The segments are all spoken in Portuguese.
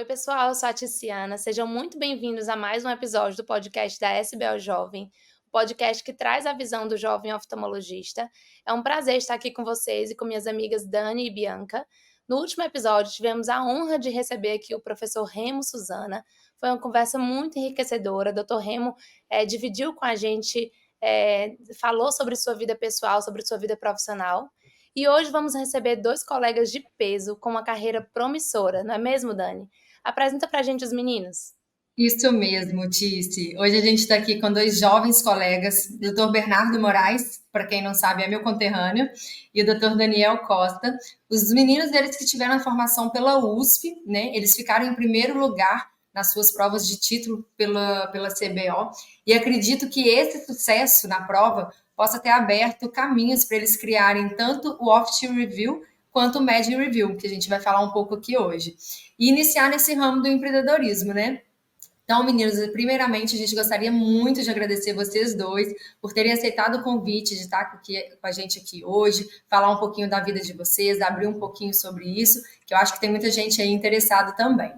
pessoal, eu sou a Tiziana. Sejam muito bem-vindos a mais um episódio do podcast da SBO Jovem, o podcast que traz a visão do jovem oftalmologista. É um prazer estar aqui com vocês e com minhas amigas Dani e Bianca. No último episódio, tivemos a honra de receber aqui o professor Remo Suzana. Foi uma conversa muito enriquecedora. O Dr. Remo dividiu com a gente, falou sobre sua vida pessoal, sobre sua vida profissional. E hoje vamos receber dois colegas de peso com uma carreira promissora, não é mesmo, Dani? Apresenta pra gente os meninos. Isso mesmo, Tice. Hoje a gente está aqui com dois jovens colegas, o Dr. Bernardo Moraes, para quem não sabe, é meu conterrâneo, e o Dr. Daniel Costa. Os meninos deles que tiveram a formação pela USP, né? Eles ficaram em primeiro lugar nas suas provas de título pela CBO, e acredito que esse sucesso na prova possa ter aberto caminhos para eles criarem tanto o Oft Review quanto o Med Review, que a gente vai falar um pouco aqui hoje. E iniciar nesse ramo do empreendedorismo, né? Então, meninos, primeiramente, a gente gostaria muito de agradecer vocês dois por terem aceitado o convite de estar aqui, com a gente aqui hoje, falar um pouquinho da vida de vocês, abrir um pouquinho sobre isso, que eu acho que tem muita gente aí interessada também.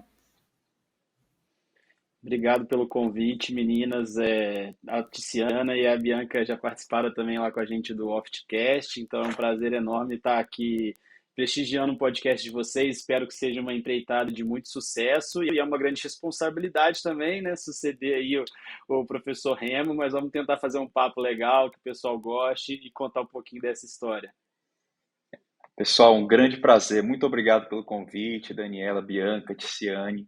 Obrigado pelo convite, meninas. A Tiziana e a Bianca já participaram também lá com a gente do Oftcast, então é um prazer enorme estar aqui prestigiando o podcast de vocês. Espero que seja uma empreitada de muito sucesso e é uma grande responsabilidade também, né, suceder aí o professor Remo, mas vamos tentar fazer um papo legal, que o pessoal goste e contar um pouquinho dessa história. Pessoal, um grande prazer. Muito obrigado pelo convite, Daniela, Bianca, Tiziane.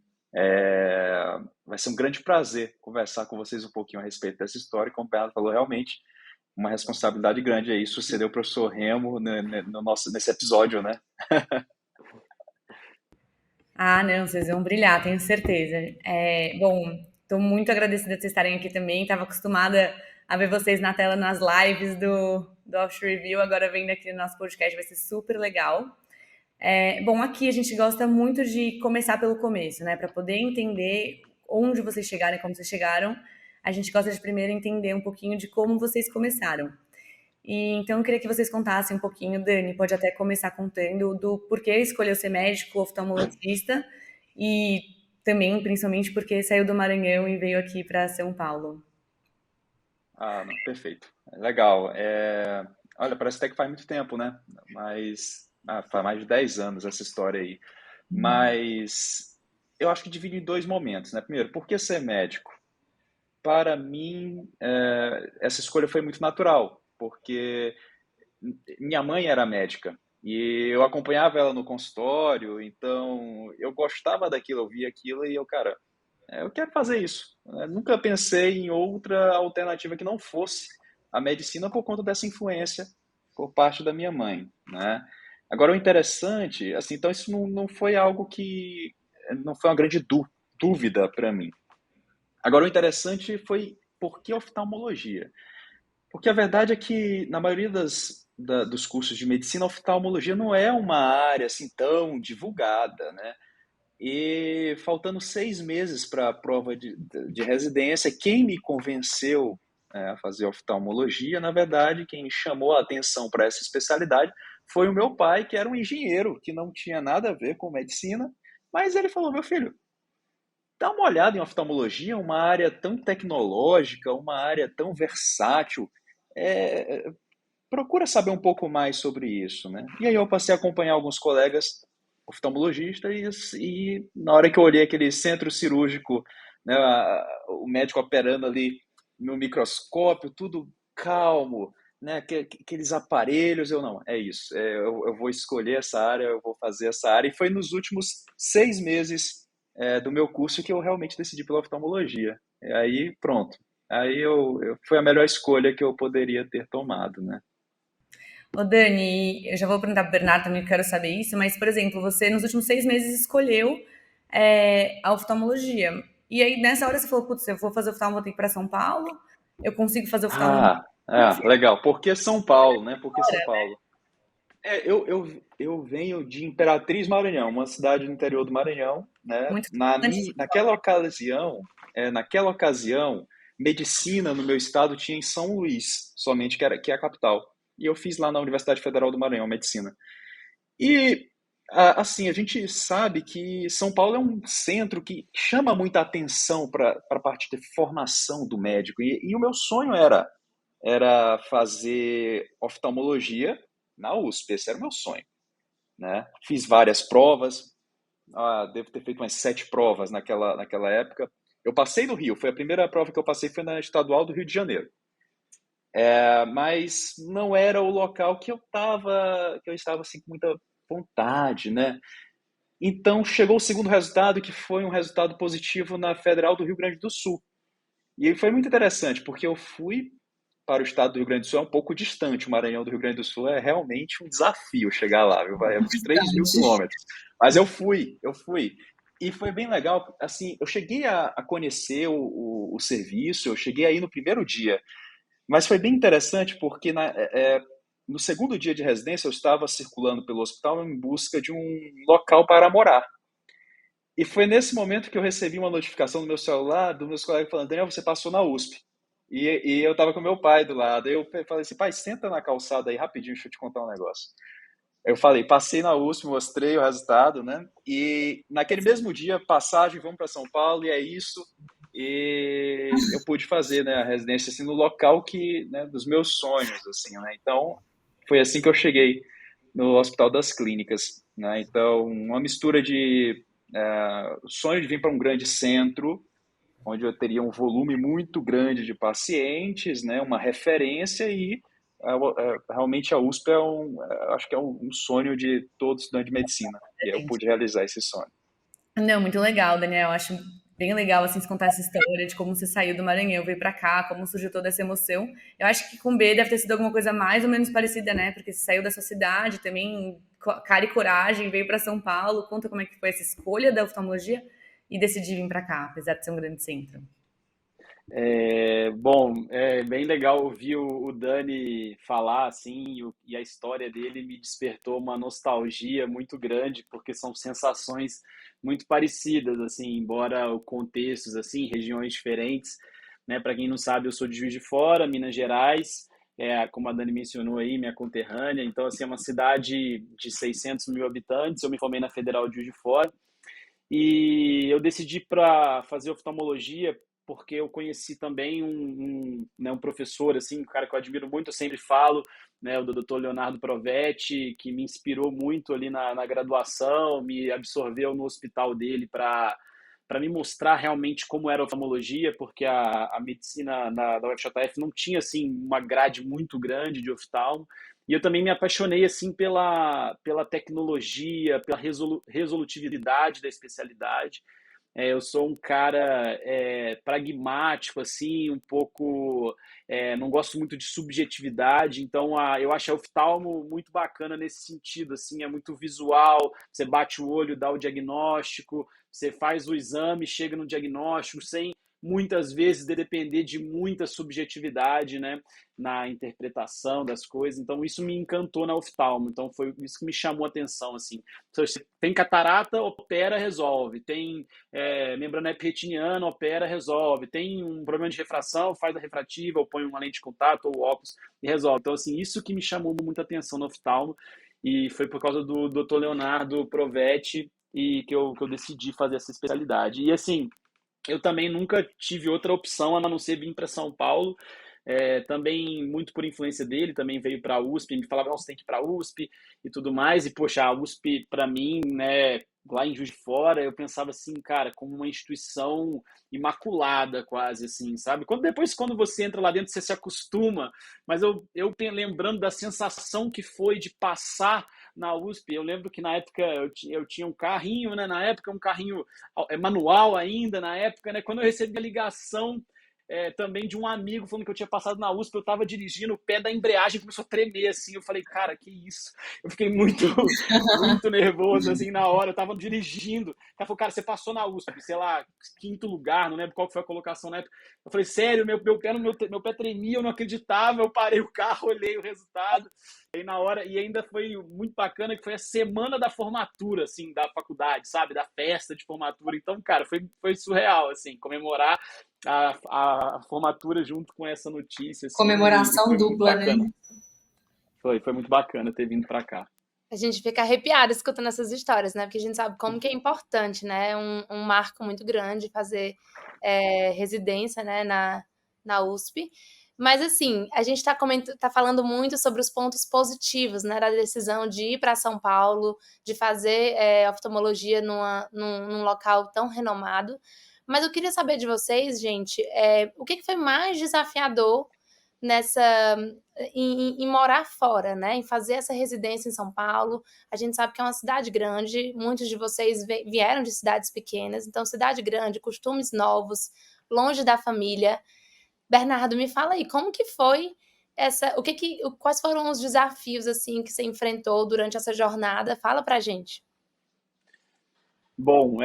Vai ser um grande prazer conversar com vocês um pouquinho a respeito dessa história. Como o Bernardo falou, realmente uma responsabilidade grande aí suceder o professor Remo nesse episódio, né? Não, vocês vão brilhar, tenho certeza. Bom, estou muito agradecida de vocês estarem aqui também. Estava acostumada a ver vocês na tela nas lives do Oft Review, agora vendo aqui no nosso podcast, vai ser super legal. Bom, aqui a gente gosta muito de começar pelo começo, né? Para poder entender onde vocês chegaram e como vocês chegaram, a gente gosta de primeiro entender um pouquinho de como vocês começaram. Então, eu queria que vocês contassem um pouquinho, Dani, pode até começar contando do porquê escolheu ser médico oftalmologista e também, principalmente, porque saiu do Maranhão e veio aqui para São Paulo. Não, perfeito. Legal. Olha, parece até que faz muito tempo, né? Mas faz mais de 10 anos essa história aí. Mas eu acho que divide em dois momentos, né? Primeiro, por que ser médico? Para mim, essa escolha foi muito natural, porque minha mãe era médica e eu acompanhava ela no consultório, então eu gostava daquilo, eu via aquilo e eu quero fazer isso. Eu nunca pensei em outra alternativa que não fosse a medicina por conta dessa influência por parte da minha mãe, né? Agora, o interessante, assim, então isso não foi algo que... não foi uma grande dúvida para mim. Agora, o interessante foi por que oftalmologia? Porque a verdade é que, na maioria dos cursos de medicina, a oftalmologia não é uma área assim tão divulgada, né? E faltando 6 meses para a prova de residência, quem me convenceu a fazer oftalmologia, na verdade, quem me chamou a atenção para essa especialidade foi o meu pai, que era um engenheiro, que não tinha nada a ver com medicina, mas ele falou, meu filho, dá uma olhada em oftalmologia, uma área tão tecnológica, uma área tão versátil, procura saber um pouco mais sobre isso, né? E aí eu passei a acompanhar alguns colegas oftalmologistas e na hora que eu olhei aquele centro cirúrgico, né, o médico operando ali no microscópio, tudo calmo, né, aqueles aparelhos, é isso, eu vou escolher essa área, eu vou fazer essa área, e foi nos últimos 6 meses do meu curso que eu realmente decidi pela oftalmologia. E aí, pronto. Aí foi a melhor escolha que eu poderia ter tomado, né? Ô Dani, eu já vou perguntar pro Bernardo também, que eu quero saber isso, mas, por exemplo, você nos últimos 6 meses escolheu a oftalmologia. E aí, nessa hora, você falou, putz, eu vou fazer oftalmo, vou ter que ir para São Paulo, eu consigo fazer oftalmo... Legal. Por que São Paulo, né? Por que São Paulo? Eu venho de Imperatriz, Maranhão, uma cidade no interior do Maranhão, né? Naquela ocasião, medicina no meu estado tinha em São Luís, somente, que é a capital. E eu fiz lá na Universidade Federal do Maranhão, medicina. E Assim, a gente sabe que São Paulo é um centro que chama muita atenção para a parte de formação do médico. E o meu sonho era fazer oftalmologia na USP. Esse era o meu sonho, né? Fiz várias provas, devo ter feito umas 7 provas naquela época. Eu passei no Rio, foi a primeira prova que eu passei, foi na Estadual do Rio de Janeiro. Mas não era o local que eu estava assim, com muita vontade, né? Então chegou o segundo resultado, que foi um resultado positivo na Federal do Rio Grande do Sul. E foi muito interessante, porque eu fui para o estado do Rio Grande do Sul, é um pouco distante. O Maranhão do Rio Grande do Sul é realmente um desafio chegar lá, viu? Vai uns 3.000 quilômetros. Mas eu fui. E foi bem legal, assim, eu cheguei a conhecer o serviço, eu cheguei aí no primeiro dia, mas foi bem interessante porque no segundo dia de residência eu estava circulando pelo hospital em busca de um local para morar. E foi nesse momento que eu recebi uma notificação no meu celular dos meus colegas falando: Daniel, você passou na USP. E eu estava com meu pai do lado. Eu falei assim: pai, senta na calçada aí rapidinho, deixa eu te contar um negócio. Eu falei: passei na USP, mostrei o resultado, né? E naquele mesmo dia, passagem, vamos para São Paulo, e é isso. E eu pude fazer, né, a residência assim, no local né, dos meus sonhos, assim, né? Então, foi assim que eu cheguei no Hospital das Clínicas, né? Então, uma mistura de sonho de vir para um grande centro, onde eu teria um volume muito grande de pacientes, né, uma referência e realmente a USP acho que é um sonho de todo estudante de medicina. E eu pude realizar esse sonho. Não, muito legal, Daniel. Acho bem legal assim, você contar essa história de como você saiu do Maranhão, veio pra cá, como surgiu toda essa emoção. Eu acho que com B deve ter sido alguma coisa mais ou menos parecida, né? Porque você saiu da sua cidade também, cara e coragem, veio para São Paulo. Conta como é que foi essa escolha da oftalmologia e decidir vir para cá, apesar de ser um grande centro. Bom, é bem legal ouvir o Dani falar assim, e a história dele me despertou uma nostalgia muito grande, porque são sensações muito parecidas, assim, embora o contextos, assim, regiões diferentes, né? Para quem não sabe, eu sou de Juiz de Fora, Minas Gerais, como a Dani mencionou aí, minha conterrânea, então, assim, é uma cidade de 600 mil habitantes, eu me formei na Federal de Juiz de Fora, e eu decidi para fazer oftalmologia porque eu conheci também né, um professor, assim, um cara que eu admiro muito, eu sempre falo, né, o Dr. Leonardo Provetti, que me inspirou muito ali na graduação, me absorveu no hospital dele para me mostrar realmente como era a oftalmologia, porque a medicina da UFJF não tinha assim uma grade muito grande de oftalmo. E eu também me apaixonei assim pela tecnologia, pela resolutividade da especialidade. Eu sou um cara pragmático, assim, um pouco. Não gosto muito de subjetividade, então eu acho a oftalmo muito bacana nesse sentido, assim, é muito visual. Você bate o olho, dá o diagnóstico, você faz o exame, chega no diagnóstico, sem muitas vezes depender de muita subjetividade, né, na interpretação das coisas. Então isso me encantou na oftalmo. Então foi isso que me chamou a atenção, assim. Você tem catarata, opera, resolve. Tem membrana retiniana, opera, resolve. Tem um problema de refração, faz a refrativa, ou põe uma lente de contato ou óculos e resolve. Então assim, isso que me chamou muita atenção no oftalmo, e foi por causa do Dr. Leonardo Provetti e que eu decidi fazer essa especialidade. E assim, eu também nunca tive outra opção a não ser vir para São Paulo, também muito por influência dele, também veio para a USP, me falava: não, você tem que ir para a USP e tudo mais, e poxa, a USP para mim, né, lá em Juiz de Fora, eu pensava assim, cara, como uma instituição imaculada quase, assim, sabe? Depois, quando você entra lá dentro, você se acostuma, mas eu lembrando da sensação que foi de passar na USP. Eu lembro que na época eu tinha um carrinho, né? Na época, um carrinho manual ainda, na época, né? Quando eu recebi a ligação também de um amigo falando que eu tinha passado na USP, eu tava dirigindo, o pé da embreagem começou a tremer, assim, eu falei: cara, que isso? Eu fiquei muito, muito nervoso, assim, na hora, eu tava dirigindo, o cara falou: cara, você passou na USP, sei lá, 5º lugar, não lembro qual foi a colocação na época. Eu falei: sério, meu pé tremia, eu não acreditava, eu parei o carro, olhei o resultado, aí na hora, e ainda foi muito bacana, que foi a semana da formatura, assim, da faculdade, sabe, da festa de formatura. Então, cara, foi surreal, assim, comemorar a formatura junto com essa notícia, assim, Comemoração dupla, né? Foi muito bacana ter vindo para cá. A gente fica arrepiada escutando essas histórias, né? Porque a gente sabe como que é importante, né? Um marco muito grande fazer residência, né? Na USP. Mas, assim, a gente tá falando muito sobre os pontos positivos, né? Da decisão de ir para São Paulo, de fazer oftalmologia num local tão renomado. Mas eu queria saber de vocês, gente, o que foi mais desafiador em morar fora, né? Em fazer essa residência em São Paulo. A gente sabe que é uma cidade grande, muitos de vocês vieram de cidades pequenas, então cidade grande, costumes novos, longe da família. Bernardo, me fala aí, como que foi quais foram os desafios assim que você enfrentou durante essa jornada? Fala pra gente. Bom,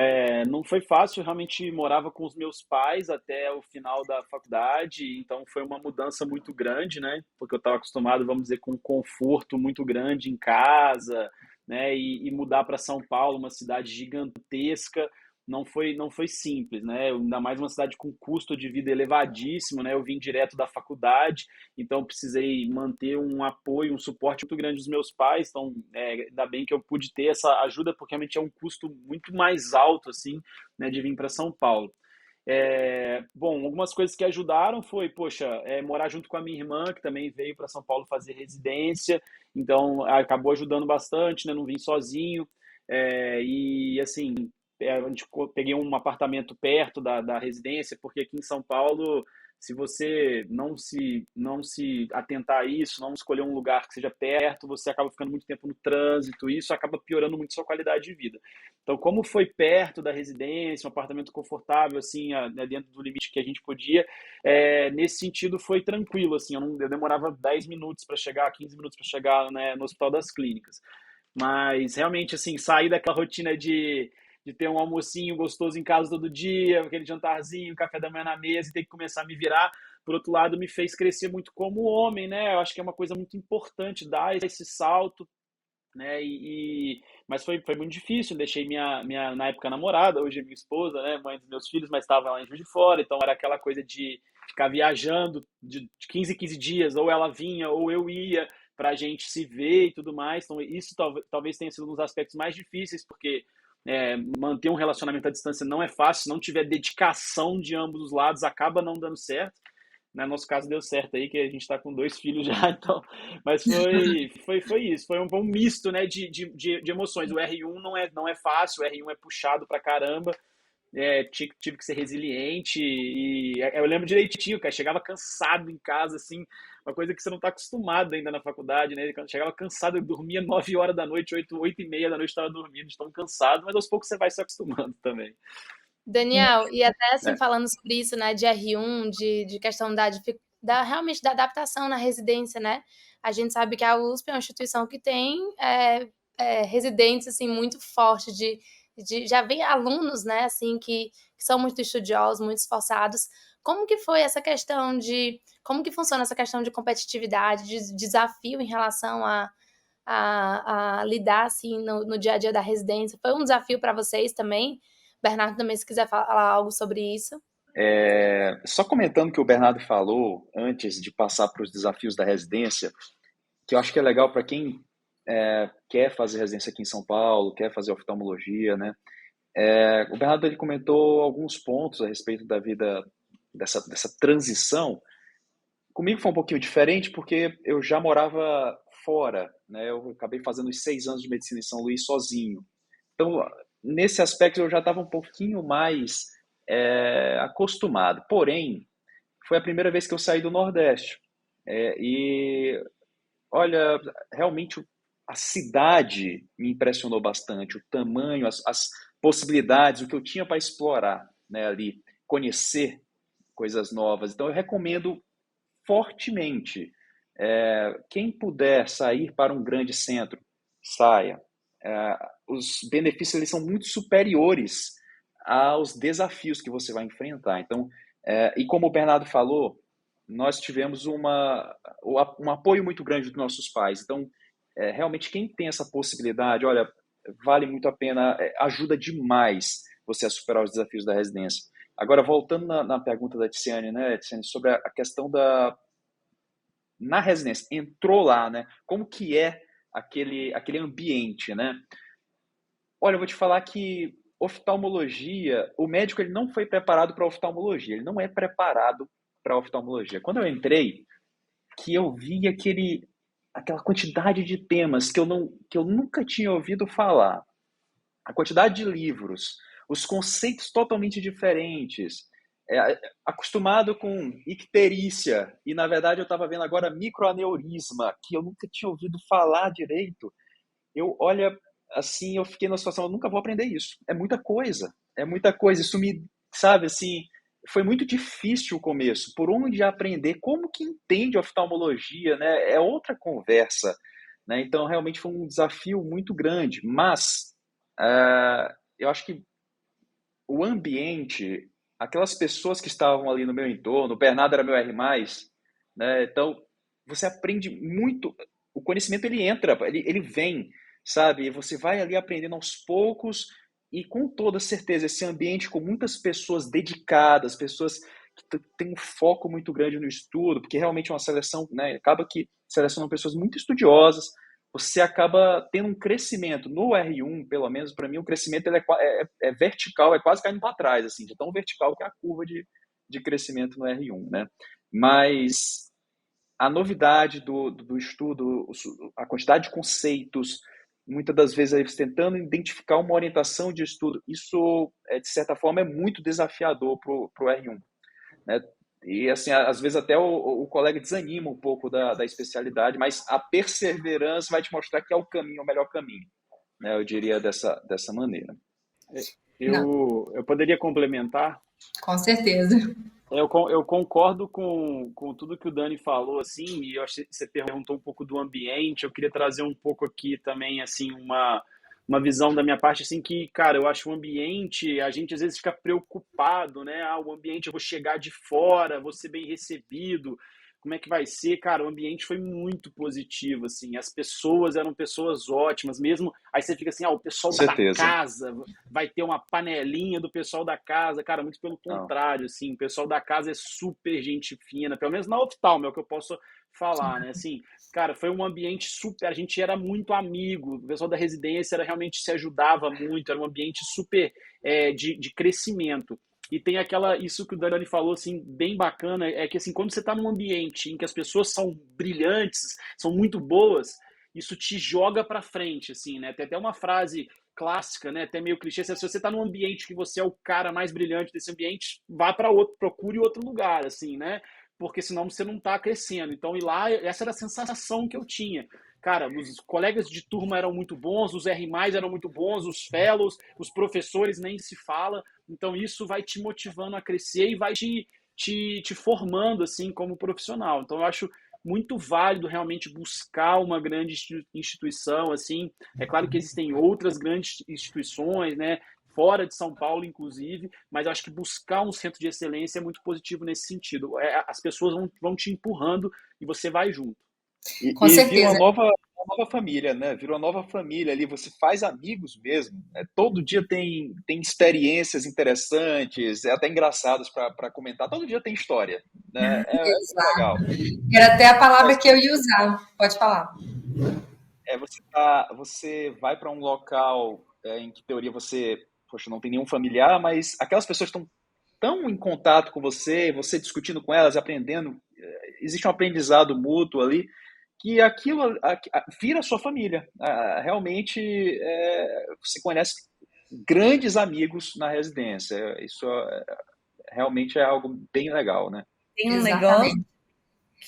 não foi fácil, realmente morava com os meus pais até o final da faculdade, então foi uma mudança muito grande, né? Porque eu estava acostumado, vamos dizer, com um conforto muito grande em casa, né? E mudar para São Paulo, uma cidade gigantesca, não foi simples, né? Ainda mais uma cidade com custo de vida elevadíssimo, né? Eu vim direto da faculdade, então precisei manter um apoio, um suporte muito grande dos meus pais, então ainda bem que eu pude ter essa ajuda, porque realmente é um custo muito mais alto, assim, né, de vir para São Paulo. Bom, algumas coisas que ajudaram foi, poxa, morar junto com a minha irmã, que também veio para São Paulo fazer residência, então acabou ajudando bastante, né, não vim sozinho, e assim, peguei um apartamento perto da residência, porque aqui em São Paulo, se você não se atentar a isso, não escolher um lugar que seja perto, você acaba ficando muito tempo no trânsito, e isso acaba piorando muito sua qualidade de vida. Então, como foi perto da residência, um apartamento confortável, assim, né, dentro do limite que a gente podia, nesse sentido foi tranquilo, assim, eu demorava 10 minutos para chegar, 15 minutos para chegar, né, no Hospital das Clínicas. Mas, realmente, assim, sair daquela rotina de ter um almocinho gostoso em casa todo dia, aquele jantarzinho, café da manhã na mesa e ter que começar a me virar, por outro lado, me fez crescer muito como homem, né? Eu acho que é uma coisa muito importante dar esse salto, né? Mas foi muito difícil. Deixei minha na época namorada, hoje é minha esposa, né? Mãe dos meus filhos, mas estava lá em Juiz de Fora, então era aquela coisa de ficar viajando de 15 em 15 dias, ou ela vinha, ou eu ia para a gente se ver e tudo mais. Então isso talvez tenha sido um dos aspectos mais difíceis, porque manter um relacionamento à distância não é fácil. Se não tiver dedicação de ambos os lados, acaba não dando certo. No nosso caso deu certo aí, que a gente está com 2 filhos já, então. Mas foi isso. Foi um misto, né, de emoções. O R1 não é fácil, o R1 é puxado pra caramba. Tive que ser resiliente e eu lembro direitinho, cara, chegava cansado em casa, assim, uma coisa que você não está acostumado ainda na faculdade, né? Quando chegava cansado, eu dormia 9 horas da noite, 8h30 da noite estava dormindo, de tão cansado, mas aos poucos você vai se acostumando também. Daniel, e até assim, É, falando sobre isso, né, de R1, de questão realmente da adaptação na residência, né? A gente sabe que a USP é uma instituição que tem residentes, assim, muito fortes, já vem alunos, né, assim, que são muito estudiosos, muito esforçados. Como que foi essa questão como que funciona essa questão de competitividade, de desafio em relação a lidar, assim, no dia a dia da residência? Foi um desafio para vocês também? Bernardo, também, se quiser falar algo sobre isso. só comentando o que o Bernardo falou antes de passar para os desafios da residência, que eu acho que é legal para quem quer fazer residência aqui em São Paulo, quer fazer oftalmologia, né? O Bernardo ele comentou alguns pontos a respeito da vida dessa transição. Comigo foi um pouquinho diferente porque eu já morava fora, né? Eu acabei fazendo os 6 anos de medicina em São Luís sozinho. Então, nesse aspecto, eu já estava um pouquinho mais acostumado. Porém, foi a primeira vez que eu saí do Nordeste. E, olha, realmente a cidade me impressionou bastante, o tamanho, as possibilidades, o que eu tinha para explorar, né, ali, conhecer coisas novas. Então, eu recomendo fortemente. Quem puder sair para um grande centro, saia. Os benefícios eles são muito superiores aos desafios que você vai enfrentar. Então, e como o Bernardo falou, nós tivemos um apoio muito grande dos nossos pais. Então, realmente, quem tem essa possibilidade, olha, vale muito a pena, ajuda demais você a superar os desafios da residência. Agora, voltando na pergunta da Tiziane, né, Tiziane, sobre a questão na residência, entrou lá, né? Como que é aquele ambiente, né? Olha, eu vou te falar que oftalmologia, o médico ele não foi preparado para oftalmologia, ele não é preparado para oftalmologia. Quando eu entrei, que eu vi aquela quantidade de temas que eu nunca tinha ouvido falar, a quantidade de livros, os conceitos totalmente diferentes, acostumado com icterícia, e na verdade eu estava vendo agora microaneurisma, que eu nunca tinha ouvido falar direito. Olha, assim, eu fiquei numa situação, eu nunca vou aprender isso. É muita coisa. Isso sabe, assim, foi muito difícil o começo. Por onde aprender? Como que entende oftalmologia, né? É outra conversa, né? Então, realmente foi um desafio muito grande. Mas, eu acho que o ambiente, aquelas pessoas que estavam ali no meu entorno, o Bernardo era meu R+, né? Então, você aprende muito. O conhecimento, ele entra, ele vem, sabe? Você vai ali aprendendo aos poucos e com toda certeza esse ambiente com muitas pessoas dedicadas, pessoas que têm um foco muito grande no estudo, porque realmente é uma seleção, né? Acaba que selecionam pessoas muito estudiosas, você acaba tendo um crescimento. No R1, pelo menos para mim, o crescimento ele é vertical, é quase caindo para trás, assim, de tão vertical que é a curva de crescimento no R1, né? Mas a novidade do estudo, a quantidade de conceitos, muitas das vezes aí você tentando identificar uma orientação de estudo, isso, de certa forma, é muito desafiador para o R1, né? E, assim, às vezes até o colega desanima um pouco da especialidade, mas a perseverança vai te mostrar que é o caminho, o melhor caminho, né? Eu diria dessa maneira. Eu poderia complementar? Com certeza. Eu concordo com tudo que o Dani falou, assim, e eu achei que você perguntou um pouco do ambiente, eu queria trazer um pouco aqui também, assim, uma visão da minha parte, assim, que, cara, eu acho o ambiente, a gente às vezes fica preocupado, né? O ambiente, eu vou chegar de fora, vou ser bem recebido, como é que vai ser? Cara, o ambiente foi muito positivo, assim, as pessoas eram pessoas ótimas, mesmo, aí você fica assim, o pessoal da casa, vai ter uma panelinha do pessoal da casa, cara, muito pelo contrário, assim, o pessoal da casa é super gente fina, pelo menos na oftalmo, é o que eu posso falar, né, assim, cara, foi um ambiente super, a gente era muito amigo, o pessoal da residência realmente se ajudava muito, era um ambiente super de crescimento. E tem isso que o Dani falou, assim, bem bacana, é que, assim, quando você está num ambiente em que as pessoas são brilhantes, são muito boas, isso te joga para frente, assim, né? Tem até uma frase clássica, né? Até meio clichê, se você está num ambiente que você é o cara mais brilhante desse ambiente, vá para outro, procure outro lugar, assim, né? Porque senão você não está crescendo. Então, ir lá, essa era a sensação que eu tinha. Cara, os colegas de turma eram muito bons, os R+, eram muito bons, os fellows, os professores nem se fala. Então, isso vai te motivando a crescer e vai te formando, assim, como profissional. Então, eu acho muito válido realmente buscar uma grande instituição, assim. É claro que existem outras grandes instituições, né? Fora de São Paulo, inclusive, mas eu acho que buscar um centro de excelência é muito positivo nesse sentido. As pessoas vão te empurrando e você vai junto. Com certeza. Vira uma nova família, né? Vira uma nova família ali, você faz amigos mesmo, né? Todo dia tem experiências interessantes, até engraçadas para comentar, todo dia tem história, né? É legal. Era até a palavra que eu ia usar, pode falar. Você vai para um local em que, em teoria, você, poxa, não tem nenhum familiar, mas aquelas pessoas estão tão em contato com você discutindo com elas, aprendendo, existe um aprendizado mútuo ali, que aquilo vira sua família. Realmente, você conhece grandes amigos na residência. Isso realmente é algo bem legal, né? Tem um negócio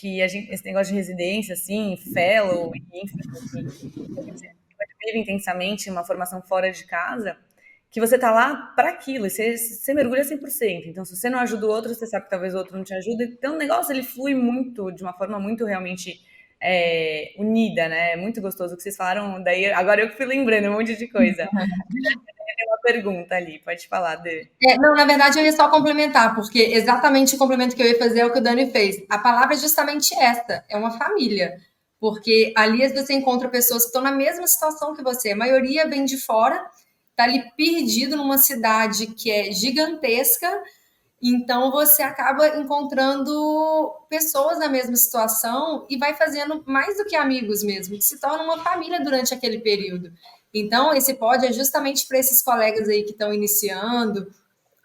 que esse negócio de residência, assim, fellow, enfim, que vive intensamente uma formação fora de casa, que você tá lá para aquilo, e você mergulha 100%. Então, se você não ajuda o outro, você sabe que talvez o outro não te ajude. Então, o negócio, ele flui muito, de uma forma muito realmente unida, né? É muito gostoso o que vocês falaram. Daí, agora eu que fui lembrando um monte de coisa. Tem uma pergunta ali, pode falar, Dê. Não, na verdade, eu ia só complementar, porque exatamente o complemento que eu ia fazer é o que o Dani fez. A palavra é justamente essa, é uma família. Porque ali você encontra pessoas que estão na mesma situação que você. A maioria vem de fora, está ali perdido numa cidade que é gigantesca, Então você acaba encontrando pessoas na mesma situação e vai fazendo mais do que amigos mesmo, que se torna uma família durante aquele período. Então, esse pod é justamente para esses colegas aí que estão iniciando,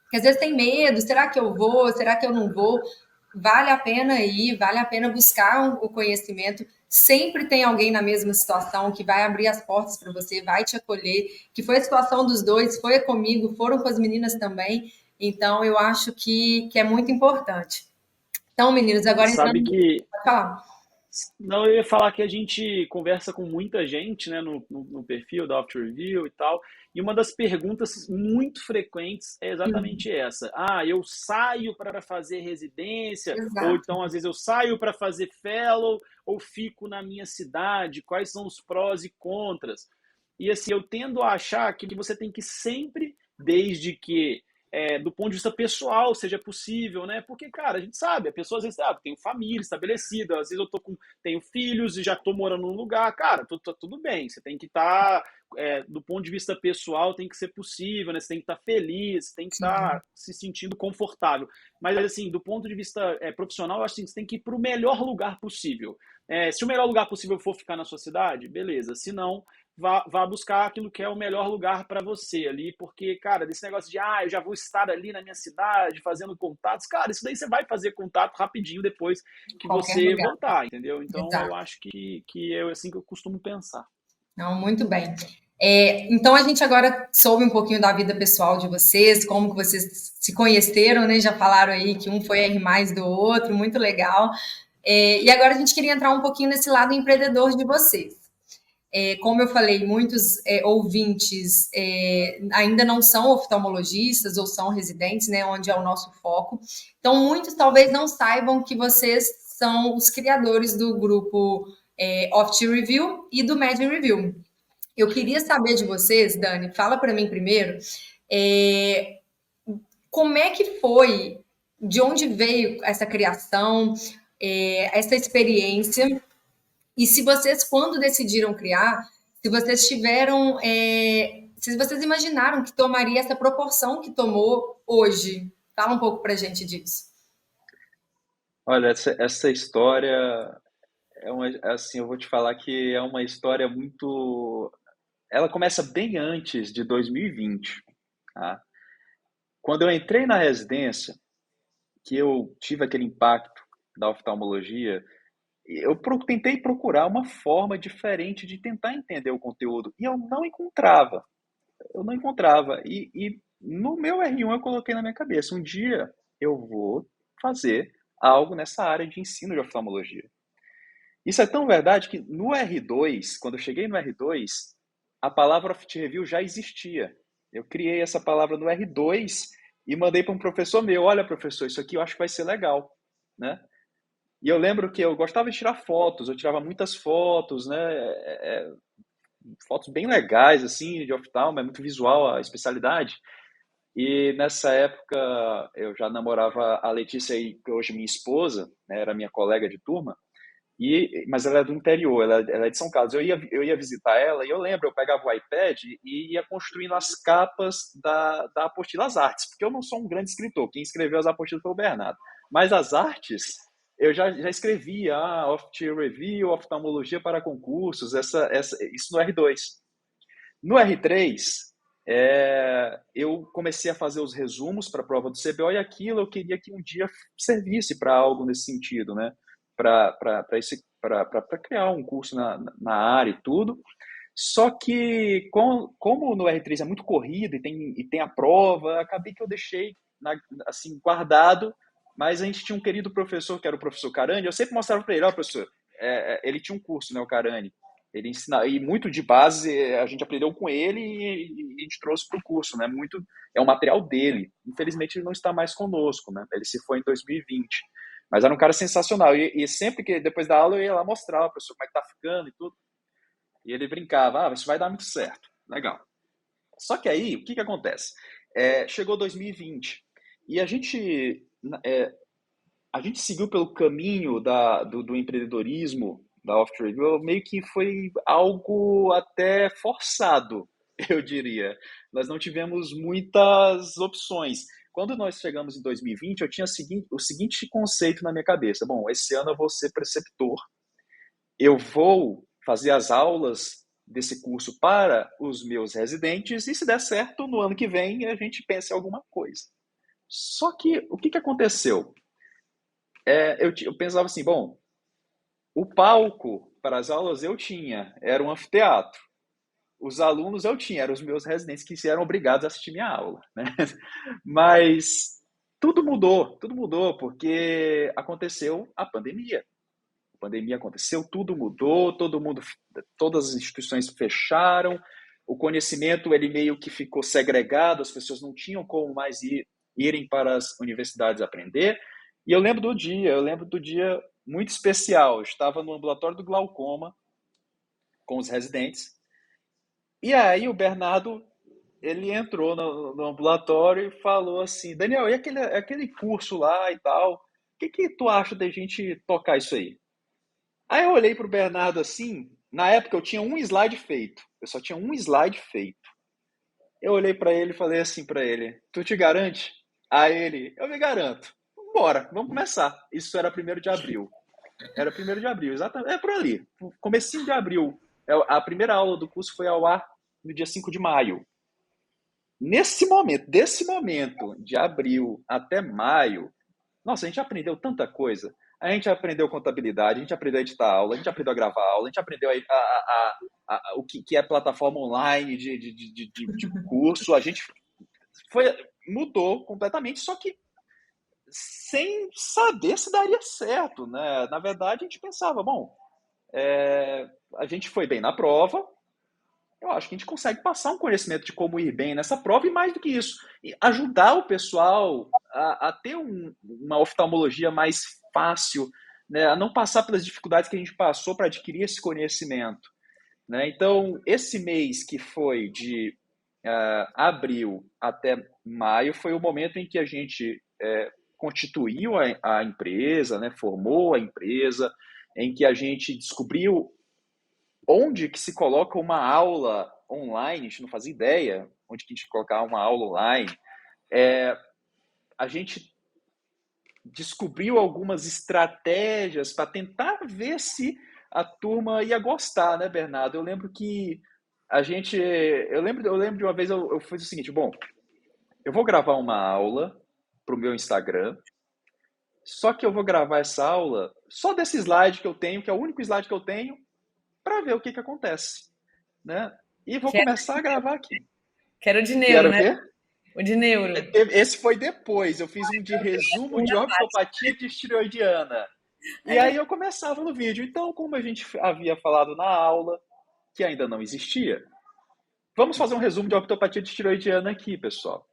que às vezes tem medo, será que eu vou, será que eu não vou? Vale a pena ir, vale a pena buscar o conhecimento. Sempre tem alguém na mesma situação que vai abrir as portas para você, vai te acolher, que foi a situação dos dois, foi comigo, foram com as meninas também. Então, eu acho que é muito importante. Então, meninos, E agora sabe entrando. que Pode falar. Não, eu ia falar que a gente conversa com muita gente, né, no perfil da Opt Review e tal, e uma das perguntas muito frequentes é exatamente essa. Ah, eu saio para fazer residência, ou Exato. então às vezes eu saio para fazer fellow, ou fico na minha cidade, quais são os prós e contras? E assim, eu tendo a achar que você tem que sempre, desde que do ponto de vista pessoal seja possível, né? Porque, cara, a gente sabe, a pessoa às vezes tem família estabelecida, às vezes eu tenho filhos e já tô morando num lugar, cara, tudo bem, você tem que estar, do ponto de vista pessoal, tem que ser possível, né? Você tem que estar feliz, tem que Sim. estar se sentindo confortável. Mas, assim, do ponto de vista profissional, eu acho que você tem que ir para o melhor lugar possível. Se o melhor lugar possível for ficar na sua cidade, beleza. Se não, vá buscar aquilo que é o melhor lugar para você ali, porque, cara, desse negócio de, eu já vou estar ali na minha cidade fazendo contatos, cara, isso daí você vai fazer contato rapidinho depois que Qualquer você lugar. voltar, entendeu? Então, eu Exato. acho que é assim que eu costumo pensar. Não, muito bem. Então a gente agora soube um pouquinho da vida pessoal de vocês, como que vocês se conheceram, né? Já falaram aí que um foi R mais do outro, muito legal. E agora a gente queria entrar um pouquinho nesse lado empreendedor de vocês. Como eu falei, muitos ouvintes ainda não são oftalmologistas ou são residentes, né? Onde é o nosso foco. Então, muitos talvez não saibam que vocês são os criadores do grupo Oft Review e do Med Review. Eu queria saber de vocês, Dani, fala para mim primeiro, é, como é que foi, de onde veio essa criação, essa experiência, e se vocês, quando decidiram criar, se vocês tiveram, se vocês imaginaram que tomaria essa proporção que tomou hoje. Fala um pouco para a gente disso. Olha, essa história assim, eu vou te falar que é uma história muito. Ela começa bem antes de 2020, tá? Quando eu entrei na residência, que eu tive aquele impacto da oftalmologia, eu tentei procurar uma forma diferente de tentar entender o conteúdo e eu não encontrava. Eu não encontrava. E no meu R1 eu coloquei na minha cabeça, um dia eu vou fazer algo nessa área de ensino de oftalmologia. Isso é tão verdade que no R2, quando eu cheguei no R2, a palavra Oft Review já existia. Eu criei essa palavra no R2 e mandei para um professor meu, olha professor, isso aqui eu acho que vai ser legal, né? E eu lembro que eu gostava de tirar fotos, eu tirava muitas fotos, né? Fotos bem legais, assim, de oftalmo, é muito visual a especialidade. E nessa época eu já namorava a Letícia, que hoje é minha esposa, né? Era minha colega de turma, mas ela é do interior, ela é de São Carlos. Eu ia visitar ela e eu lembro, eu pegava o iPad e ia construindo as capas da apostila, as artes, porque eu não sou um grande escritor, quem escreveu as apostilas foi o Bernardo. Mas as artes, eu já escrevia, Oft Review, oftalmologia para concursos, isso no R2. No R3, eu comecei a fazer os resumos para a prova do CBO e aquilo eu queria que um dia servisse para algo nesse sentido, né? Para criar um curso na área e tudo. Só que, como no R3 é muito corrido e tem a prova, acabei que eu deixei assim, guardado, mas a gente tinha um querido professor, que era o professor Carani, eu sempre mostrava para ele, professor, ele tinha um curso, né, o Carani, ele ensina, e muito de base a gente aprendeu com ele e a gente trouxe para o curso, né, é um material dele, infelizmente ele não está mais conosco, né, ele se foi em 2020, mas era um cara sensacional, e sempre que depois da aula eu ia lá mostrar, professor, como é que tá ficando e tudo, e ele brincava, isso vai dar muito certo. Legal. Só que aí, o que acontece? Chegou 2020 e a gente seguiu pelo caminho do empreendedorismo da Oft Review, meio que foi algo até forçado, eu diria. Nós não tivemos muitas opções. Quando nós chegamos em 2020, eu tinha o seguinte conceito na minha cabeça. Bom, esse ano eu vou ser preceptor. Eu vou fazer as aulas desse curso para os meus residentes e, se der certo, no ano que vem a gente pensa em alguma coisa. Só que o que aconteceu? Eu pensava assim, bom, o palco para as aulas eu tinha, era um anfiteatro. Os alunos eu tinha, eram os meus residentes que eram obrigados a assistir minha aula, né? Mas tudo mudou porque aconteceu a pandemia. A pandemia aconteceu, tudo mudou, todas as instituições fecharam, o conhecimento ele meio que ficou segregado, as pessoas não tinham como mais irem para as universidades aprender. E eu lembro do dia muito especial. Eu estava no ambulatório do glaucoma com os residentes. E aí o Bernardo, ele entrou no ambulatório e falou assim, Daniel, e aquele curso lá e tal, o que tu acha da gente tocar isso aí? Aí eu olhei para o Bernardo assim, na época eu tinha um slide feito, eu só tinha um slide feito. Eu olhei para ele e falei assim para ele, tu te garante? Aí ele, eu me garanto. Bora, vamos começar. Isso era 1º de abril. Era 1º de abril, exatamente, por ali, comecinho de abril. A primeira aula do curso foi ao ar no dia 5 de maio. Desse momento, de abril até maio, nossa, a gente aprendeu tanta coisa. A gente aprendeu contabilidade, a gente aprendeu a editar aula, a gente aprendeu a gravar aula, a gente aprendeu o que é plataforma online de curso. A gente mudou completamente, só que sem saber se daria certo, né? Na verdade, a gente pensava, bom, a gente foi bem na prova, eu acho que a gente consegue passar um conhecimento de como ir bem nessa prova e, mais do que isso, ajudar o pessoal a ter uma oftalmologia mais fácil, né? A não passar pelas dificuldades que a gente passou para adquirir esse conhecimento, né? Então, esse mês que foi de abril até maio foi o momento em que a gente constituiu a empresa, né? Formou a empresa, em que a gente descobriu onde que se coloca uma aula online. A gente não fazia ideia onde que a gente colocar uma aula online. A gente descobriu algumas estratégias para tentar ver se a turma ia gostar, né, Bernardo? Eu lembro que eu lembro de uma vez eu fiz o seguinte, bom, eu vou gravar uma aula para o meu Instagram, só que eu vou gravar essa aula só desse slide que eu tenho, que é o único slide que eu tenho, para ver o que acontece, né? E vou começar a gravar aqui. Quero o de neuro, né? O quê? O de neuro. Esse foi depois, eu fiz um de resumo de ortopatia tireoidiana. E aí eu começava no vídeo. Então, como a gente havia falado na aula, que ainda não existia, vamos fazer um resumo de ortopatia tireoidiana aqui, pessoal.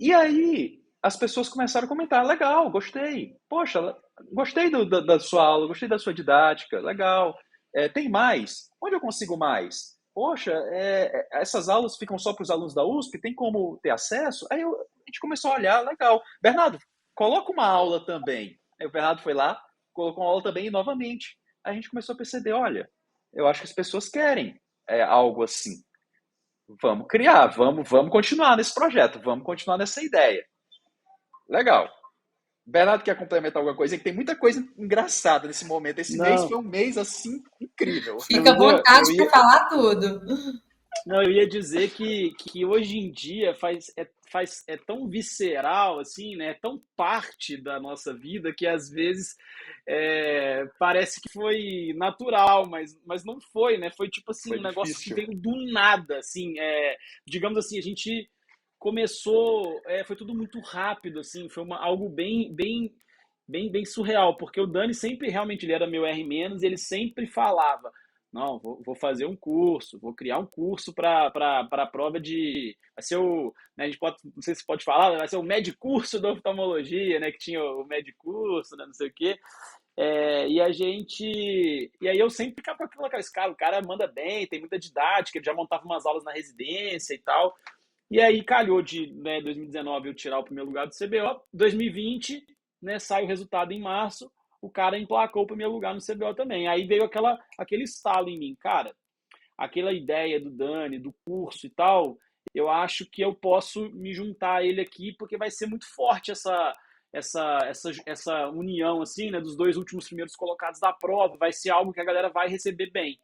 E aí as pessoas começaram a comentar, legal, gostei. Poxa, gostei da sua aula, gostei da sua didática, legal. Tem mais? Onde eu consigo mais? Poxa, essas aulas ficam só para os alunos da USP? Tem como ter acesso? Aí a gente começou a olhar, legal. Bernardo, coloca uma aula também. Aí o Bernardo foi lá, colocou uma aula também e novamente. Aí a gente começou a perceber, olha, eu acho que as pessoas querem algo assim. Vamos criar, vamos continuar nesse projeto, vamos continuar nessa ideia. Legal. Bernardo quer complementar alguma coisa? Que tem muita coisa engraçada nesse momento. Esse mês foi um mês, assim, incrível. Fica à vontade para falar tudo. Não, eu ia dizer que hoje em dia é tão visceral, assim, né? É tão parte da nossa vida que às vezes parece que foi natural, mas não foi, né? Foi tipo assim, um negócio que veio do nada, assim. Digamos assim, a gente começou, foi tudo muito rápido, assim, foi algo bem surreal, porque o Dani sempre, realmente, ele era meu R-, e ele sempre falava, não, vou fazer um curso, vou criar um curso para a prova de, vai ser né, a gente pode, não sei se pode falar, vai ser o Medicurso da oftalmologia, né, que tinha o Medicurso, né, não sei o quê. E aí eu sempre ficava com aquilo, o cara manda bem, tem muita didática, ele já montava umas aulas na residência e tal. E aí calhou de, 2019, eu tirar o primeiro lugar do CBO. 2020, né, sai o resultado em março, o cara emplacou o primeiro lugar no CBO também. Aí veio aquele estalo em mim, cara, aquela ideia do Dani, do curso e tal, eu acho que eu posso me juntar a ele aqui, porque vai ser muito forte essa união, assim, né, dos 2 últimos primeiros colocados da prova, vai ser algo que a galera vai receber bem.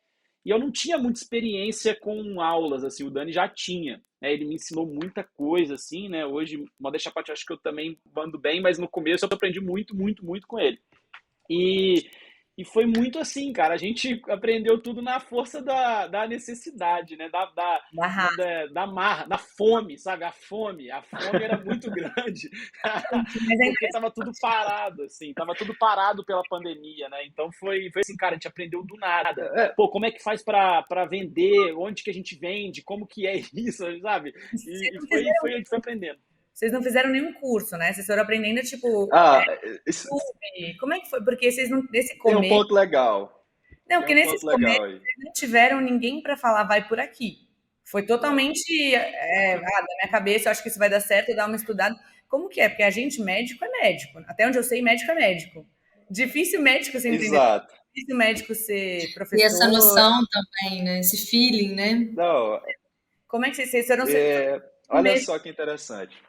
E eu não tinha muita experiência com aulas, assim, o Dani já tinha, né, ele me ensinou muita coisa, assim, né, hoje, modéstia à parte, acho que eu também ando bem, mas no começo eu aprendi muito, muito, muito com ele. E, e foi muito assim, cara. A gente aprendeu tudo na força da necessidade, né? Da raça, Da marra, da fome, sabe? A fome. A fome era muito grande, mas é porque estava tudo parado, assim. Tava tudo parado pela pandemia, né? Então foi assim, cara, a gente aprendeu do nada. É, Pô, como é que faz para vender? Onde que a gente vende? Como que é isso, sabe? vocês E não foi, fizeram, a gente foi aprendendo. vocês não fizeram nenhum curso, né? Vocês foram aprendendo, tipo, ah, isso YouTube. Como é que foi? Porque vocês não, nesse tem um começo, ponto legal. não, Tem porque um nesses ponto legal começos aí. vocês não tiveram ninguém para falar, vai por aqui. Foi É. totalmente, da minha cabeça, eu acho que isso vai dar certo, eu dar uma estudada. Como que é? Porque a gente, médico é médico. Até onde eu sei, médico é médico. Difícil médico ser entender, Exato. difícil médico ser E essa professor. noção também, né? Esse feeling, né? Não, Como é que vocês foram no olha começo? só que interessante.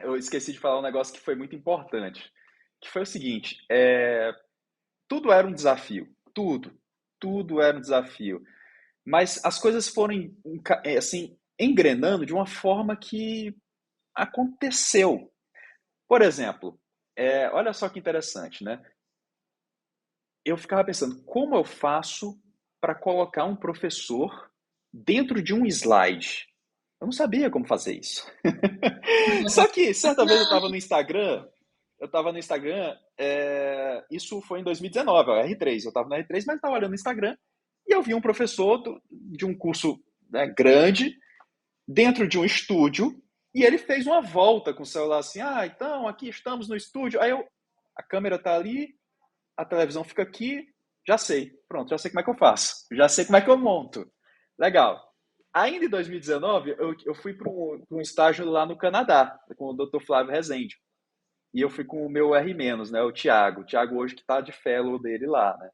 Eu esqueci de falar um negócio que foi muito importante, que foi o seguinte, tudo era um desafio, tudo era um desafio, mas as coisas foram assim engrenando de uma forma que aconteceu. Por exemplo, olha só que interessante, né? Eu ficava pensando, como eu faço para colocar um professor dentro de um slide? Eu não sabia como fazer isso. Só que certa vez eu estava no Instagram, isso foi em 2019, ó, R3, eu estava no R3, mas estava olhando no Instagram e eu vi um professor de um curso, né, grande, dentro de um estúdio, e ele fez uma volta com o celular assim, então aqui estamos no estúdio, a câmera está ali, a televisão fica aqui, já sei, pronto, já sei como é que eu faço, já sei como é que eu monto. Legal. Ainda em 2019, eu fui para um estágio lá no Canadá, com o Dr. Flávio Rezende. E eu fui com o meu R-, né, o Thiago. O Thiago hoje que está de fellow dele lá, né?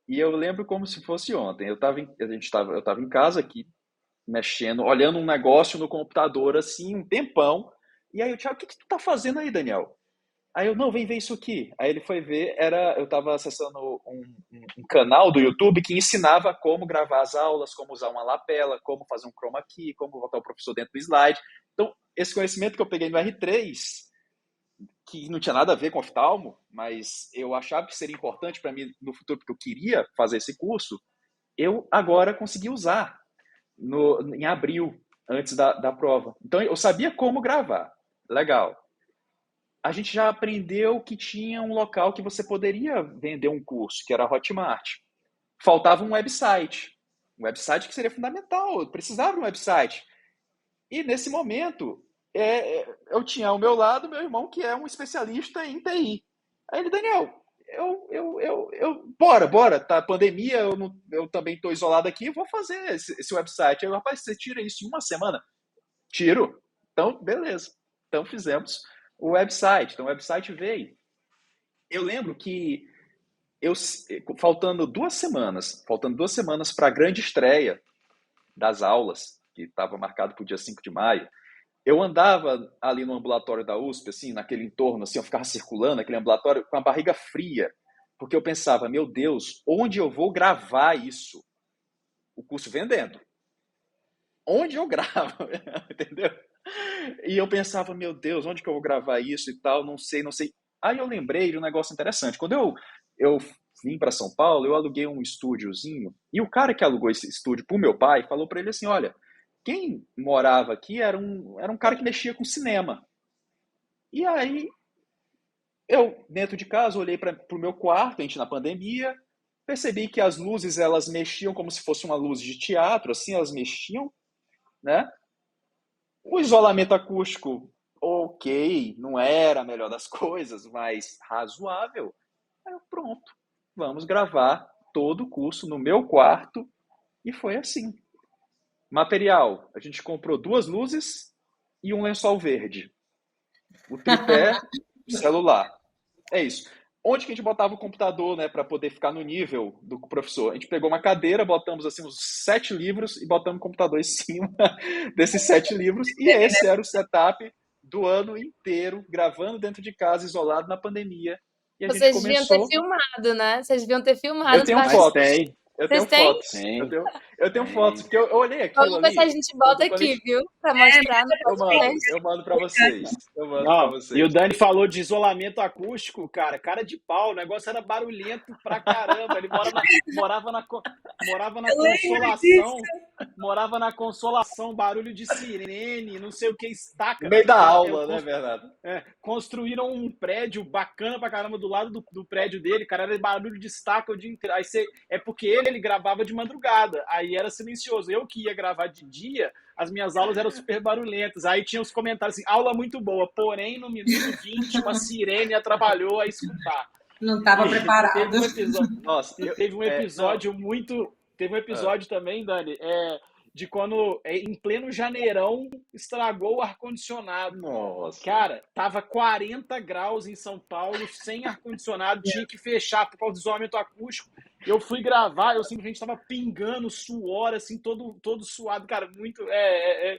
E eu lembro como se fosse ontem. Eu estava em casa aqui, mexendo, olhando um negócio no computador, assim, um tempão. E aí o Thiago, o que tu tá fazendo aí, Daniel? Aí eu, não, vem ver isso aqui. Aí ele foi ver, eu estava acessando um canal do YouTube que ensinava como gravar as aulas, como usar uma lapela, como fazer um chroma key, como botar o professor dentro do slide. Então, esse conhecimento que eu peguei no R3, que não tinha nada a ver com oftalmo, mas eu achava que seria importante para mim no futuro, porque eu queria fazer esse curso, eu agora consegui usar em abril, antes da prova. Então, eu sabia como gravar. Legal. A gente já aprendeu que tinha um local que você poderia vender um curso, que era a Hotmart. Faltava um website que seria fundamental, eu precisava de um website. E nesse momento, eu tinha ao meu lado meu irmão, que é um especialista em TI. Aí ele, Daniel, bora, tá pandemia, eu também estou isolado aqui, vou fazer esse website. Aí, rapaz, você tira isso em uma semana? Tiro. Então, beleza. Então, fizemos o website. Então, o website veio. Eu lembro que faltando 2 semanas para a grande estreia das aulas, que estava marcado para o dia 5 de maio, eu andava ali no ambulatório da USP, assim, naquele entorno, assim, eu ficava circulando aquele ambulatório com a barriga fria, porque eu pensava, meu Deus, onde eu vou gravar isso? O curso vendendo. Onde eu gravo? Entendeu? E eu pensava, meu Deus, onde que eu vou gravar isso e tal? Não sei. Aí eu lembrei de um negócio interessante. Quando eu vim para São Paulo, eu aluguei um estúdiozinho, e o cara que alugou esse estúdio pro meu pai falou para ele assim, olha, quem morava aqui era um cara que mexia com cinema. E aí, eu, dentro de casa, olhei para o meu quarto, a gente na pandemia, percebi que as luzes, elas mexiam como se fosse uma luz de teatro, assim, elas mexiam, né? O isolamento acústico, ok, não era a melhor das coisas, mas razoável. Aí eu, pronto, vamos gravar todo o curso no meu quarto, e foi assim. Material, a gente comprou 2 luzes e um lençol verde. O tripé, celular. É isso. onde que a gente botava o computador, né, para poder ficar no nível do professor? A gente pegou uma cadeira, botamos assim uns 7 livros e botamos o computador em cima desses 7 livros, e esse era o setup do ano inteiro, gravando dentro de casa, isolado na pandemia. E a gente Vocês deviam ter começou. filmado, né? Vocês deviam ter filmado Eu os tenho Mas bastidores. fotos. tem, Eu Vocês tenho têm? fotos. tem. Eu tenho fotos, porque eu olhei aquilo Vamos ver se a ali. gente bota quando a aqui, gente- viu? Pra mostrar no podcast. Eu mando para vocês. Eu mando para Não, e o vocês. Dani falou de isolamento acústico, cara de pau, o negócio era barulhento pra caramba. Ele morava na Consolação, morava na Consolação, barulho de sirene, não sei o que, estaca. No meio da aula, né, Bernardo? Construíram um prédio bacana pra caramba do lado do prédio dele, cara, era barulho de estaca o dia inteiro. Aí é porque ele gravava de madrugada, aí era silencioso. Eu que ia gravar de dia, as minhas aulas eram super barulhentas. Aí tinha os comentários assim, aula muito boa, porém no minuto 20 uma sirene atrapalhou a escutar. Não estava preparado. Teve um episódio também, Dani, de quando, em pleno janeirão, estragou o ar-condicionado. Nossa. Cara, tava 40 graus em São Paulo, sem ar-condicionado, tinha que fechar por causa do isolamento acústico. Eu fui gravar, eu simplesmente tava pingando suor, assim, todo suado, cara, muito...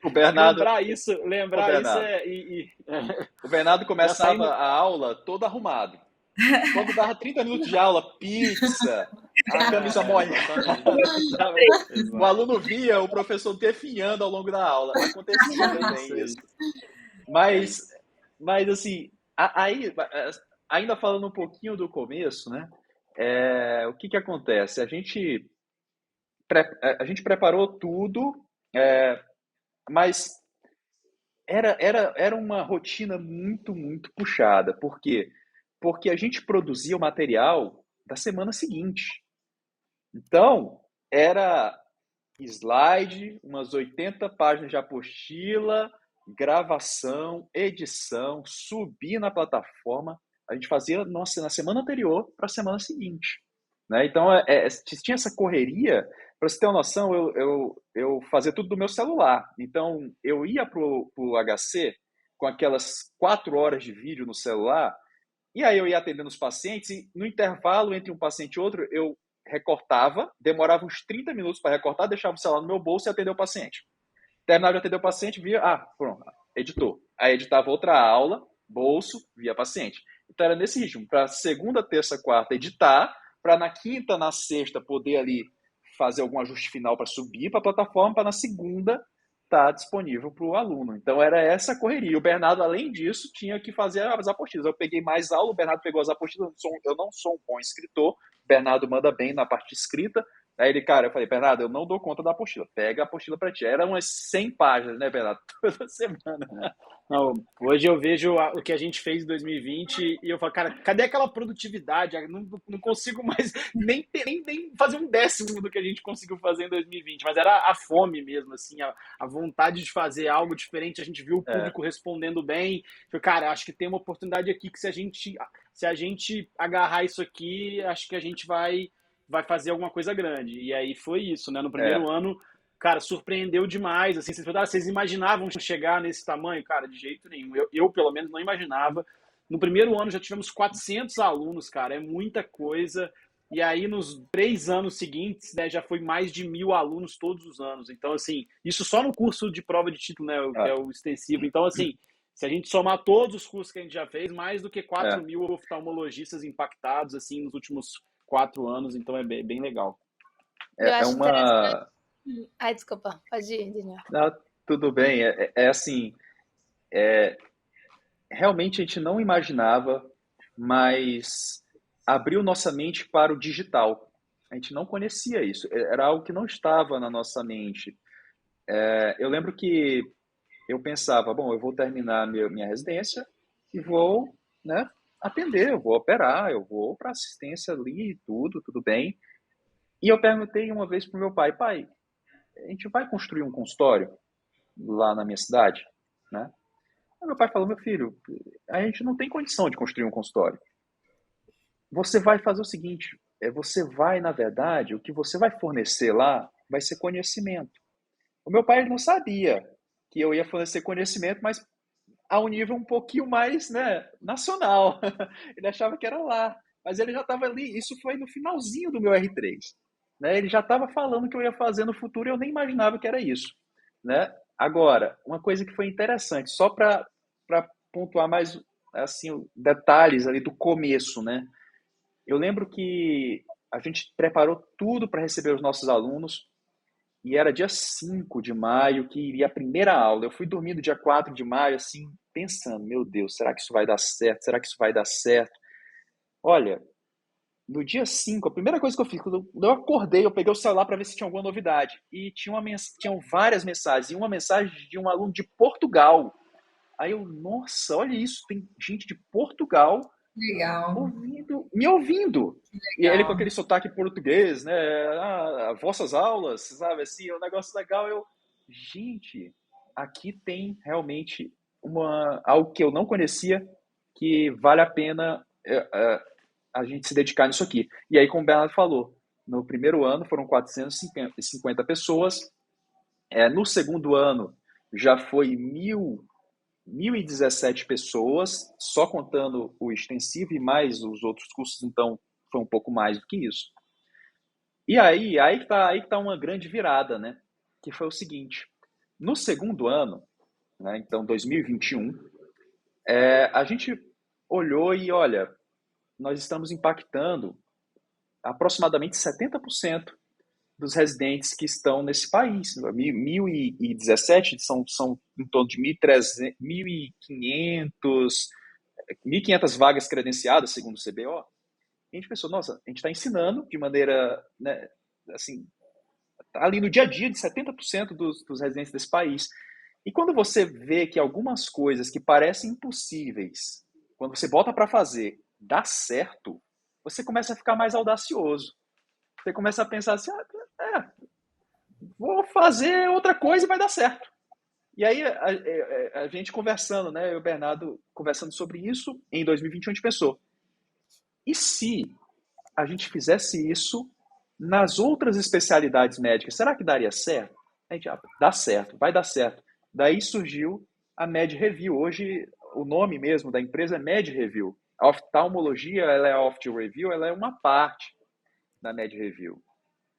O Bernardo... Lembrar isso O Bernardo começava a aula todo arrumado. Quando dava 30 minutos de aula, pizza, a camisa molhada. O aluno via o professor definhando ao longo da aula. Acontecia também isso. Mas assim, aí, ainda falando um pouquinho do começo, né? O que acontece? A gente preparou tudo, mas era uma rotina muito, muito puxada. Por quê? Porque a gente produzia o material da semana seguinte. Então, era slide, umas 80 páginas de apostila, gravação, edição, subir na plataforma. A gente fazia na semana anterior para a semana seguinte. Né? Então, tinha essa correria. Para você ter uma noção, eu fazia tudo do meu celular. Então, eu ia para o HC com aquelas 4 horas de vídeo no celular, e aí eu ia atendendo os pacientes, e no intervalo entre um paciente e outro, eu recortava, demorava uns 30 minutos para recortar, deixava o celular no meu bolso e atender o paciente. Terminava de atender o paciente, via, pronto, editou. Aí editava outra aula, bolso, via paciente. Então era nesse ritmo, para segunda, terça, quarta editar, para na quinta, na sexta poder ali fazer algum ajuste final para subir para a plataforma, para na segunda estar disponível para o aluno. Então era essa correria. O Bernardo, além disso, tinha que fazer as apostilas. Eu peguei mais aula, o Bernardo pegou as apostilas. Eu não sou um bom escritor, o Bernardo manda bem na parte escrita. Aí ele, cara, eu falei, Bernardo, eu não dou conta da apostila. Pega a apostila para ti. Era umas 100 páginas, né, Bernardo? Toda semana. Não, hoje eu vejo o que a gente fez em 2020 e eu falo, cara, cadê aquela produtividade? Eu não consigo mais nem fazer um décimo do que a gente conseguiu fazer em 2020. Mas era a fome mesmo, assim, a vontade de fazer algo diferente. A gente viu o público respondendo bem. Eu, cara, acho que tem uma oportunidade aqui que se a gente agarrar isso aqui, acho que a gente vai fazer alguma coisa grande. E aí foi isso, né? No primeiro ano, cara, surpreendeu demais. Assim, vocês imaginavam chegar nesse tamanho? Cara, de jeito nenhum. Eu, pelo menos, não imaginava. No primeiro ano já tivemos 400 alunos, cara. É muita coisa. E aí, nos 3 anos seguintes, né, já foi mais de 1.000 alunos todos os anos. Então, assim, isso só no curso de prova de título, né? Que é o extensivo. Então, assim, se a gente somar todos os cursos que a gente já fez, mais do que 4.000 oftalmologistas impactados, assim, nos últimos 4 anos, então é bem legal. Desculpa, pode ir, Daniel. Não, tudo bem, assim, realmente a gente não imaginava, mas abriu nossa mente para o digital. A gente não conhecia isso, era algo que não estava na nossa mente. Eu lembro que eu pensava, bom, eu vou terminar minha residência e vou, né, atender, eu vou operar, eu vou para assistência ali, tudo bem. E eu perguntei uma vez para o meu pai, a gente vai construir um consultório lá na minha cidade, né? Aí meu pai falou, meu filho, a gente não tem condição de construir um consultório. Você vai fazer o seguinte, você vai, na verdade, o que você vai fornecer lá vai ser conhecimento. O meu pai não sabia que eu ia fornecer conhecimento, mas a um nível um pouquinho mais, né, nacional. Ele achava que era lá. mas ele já estava ali, isso foi no finalzinho do meu R3, né? Ele já estava falando o que eu ia fazer no futuro e eu nem imaginava que era isso, né? Agora, uma coisa que foi interessante, só para pontuar mais assim, detalhes ali do começo, né? Eu lembro que a gente preparou tudo para receber os nossos alunos e era dia 5 de maio que iria a primeira aula. Eu fui dormir no dia 4 de maio, assim, pensando, meu Deus, será que isso vai dar certo? Será que isso vai dar certo? Olha, no dia 5, a primeira coisa que eu fiz, quando eu acordei, eu peguei o celular para ver se tinha alguma novidade. E tinham várias mensagens, e uma mensagem de um aluno de Portugal. Aí eu, nossa, olha isso, tem gente de Portugal Legal, me ouvindo. E ele com legal. aquele sotaque português, né? Vossas aulas, sabe? Assim, é um negócio legal. Gente, aqui tem realmente algo que eu não conhecia que vale a pena a gente se dedicar nisso aqui. E aí, como o Bernardo falou, no primeiro ano foram 450 pessoas, no segundo ano já foi 1.017 pessoas, só contando o extensivo e mais os outros cursos, então foi um pouco mais do que isso. E aí que tá uma grande virada, né? Que foi o seguinte, no segundo ano, né, então 2021, a gente olhou e, olha, nós estamos impactando aproximadamente 70% dos residentes que estão nesse país. 1.017 são em torno de 1.500 vagas credenciadas, segundo o CBO. E a gente pensou, nossa, a gente está ensinando de maneira, né, assim, ali no dia a dia de 70% dos residentes desse país. E quando você vê que algumas coisas que parecem impossíveis, quando você bota para fazer, dá certo, você começa a ficar mais audacioso. Você começa a pensar assim, vou fazer outra coisa e vai dar certo. E aí a gente conversando, né, eu e o Bernardo conversando sobre isso, em 2021 a gente pensou, e se a gente fizesse isso nas outras especialidades médicas, será que daria certo? A gente, dá certo, vai dar certo. Daí surgiu a Med Review. Hoje, o nome mesmo da empresa é Med Review. A oftalmologia, ela é a Oft Review, ela é uma parte da Med Review.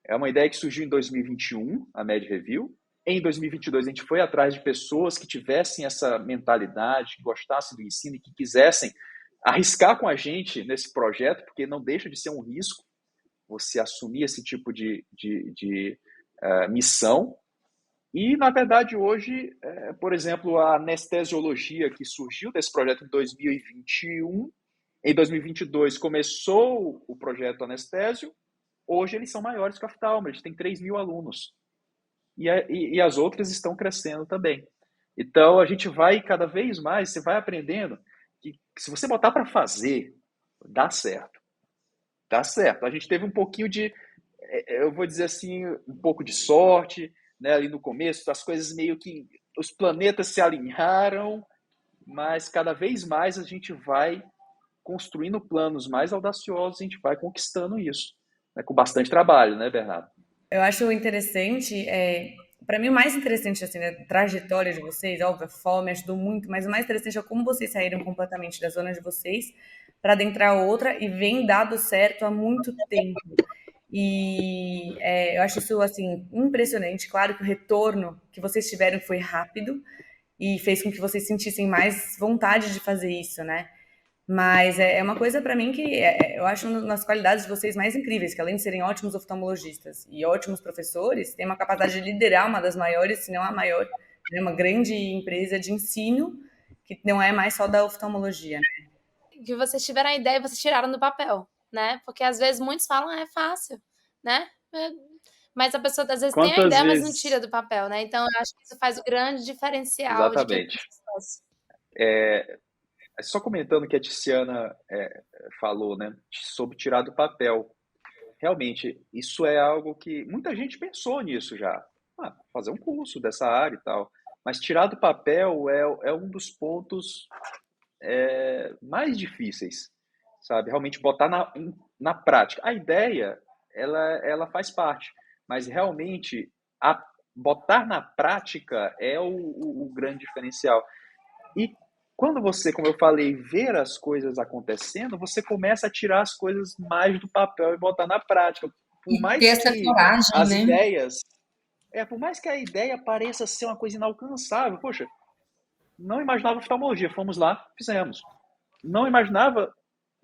É uma ideia que surgiu em 2021, a Med Review. Em 2022, a gente foi atrás de pessoas que tivessem essa mentalidade, que gostassem do ensino e que quisessem arriscar com a gente nesse projeto, porque não deixa de ser um risco você assumir esse tipo de missão. E, na verdade, hoje, por exemplo, a anestesiologia que surgiu desse projeto em 2021, em 2022 começou o projeto Anestésio, hoje eles são maiores que a oftalmo, eles têm 3.000 alunos. E as outras estão crescendo também. Então, a gente vai cada vez mais, você vai aprendendo que se você botar para fazer, dá certo. Dá certo. A gente teve um pouquinho eu vou dizer assim, um pouco de sorte, né, ali no começo, as coisas meio que, os planetas se alinharam, mas cada vez mais a gente vai construindo planos mais audaciosos, a gente vai conquistando isso, né, com bastante trabalho, né, Bernardo? Eu acho interessante, para mim o mais interessante assim, da trajetória de vocês, óbvio, a FOL me ajudou muito, mas o mais interessante é como vocês saíram completamente da zona de vocês para adentrar outra e vem dado certo há muito tempo. E eu acho isso assim impressionante. Claro que o retorno que vocês tiveram foi rápido e fez com que vocês sentissem mais vontade de fazer isso, né? Mas é uma coisa para mim que eu acho uma das qualidades de vocês mais incríveis, que além de serem ótimos oftalmologistas e ótimos professores, tem uma capacidade de liderar uma das maiores, se não a maior, né, uma grande empresa de ensino que não é mais só da oftalmologia, né? Que vocês tiveram a ideia e vocês tiraram do papel, né? Porque às vezes muitos falam, é fácil, né? Mas a pessoa às vezes tem a Quantas ideia, mas não tira vezes... do papel, né? Então eu acho que isso faz o grande diferencial de quem tem Exatamente. sucesso. Só comentando o que a Tiziana falou, né, sobre tirar do papel. Realmente, isso é algo que muita gente pensou nisso já. Fazer um curso dessa área e tal. Mas tirar do papel é um dos pontos mais difíceis, sabe? Realmente botar na prática. A ideia, ela faz parte, mas realmente botar na prática é o grande diferencial. E quando você, como eu falei, ver as coisas acontecendo, você começa a tirar as coisas mais do papel e botar na prática. Por E ter mais essa que coragem, as né? ideias, por mais que a ideia pareça ser uma coisa inalcançável, poxa, não imaginava oftalmologia, fomos lá, fizemos. Não imaginava,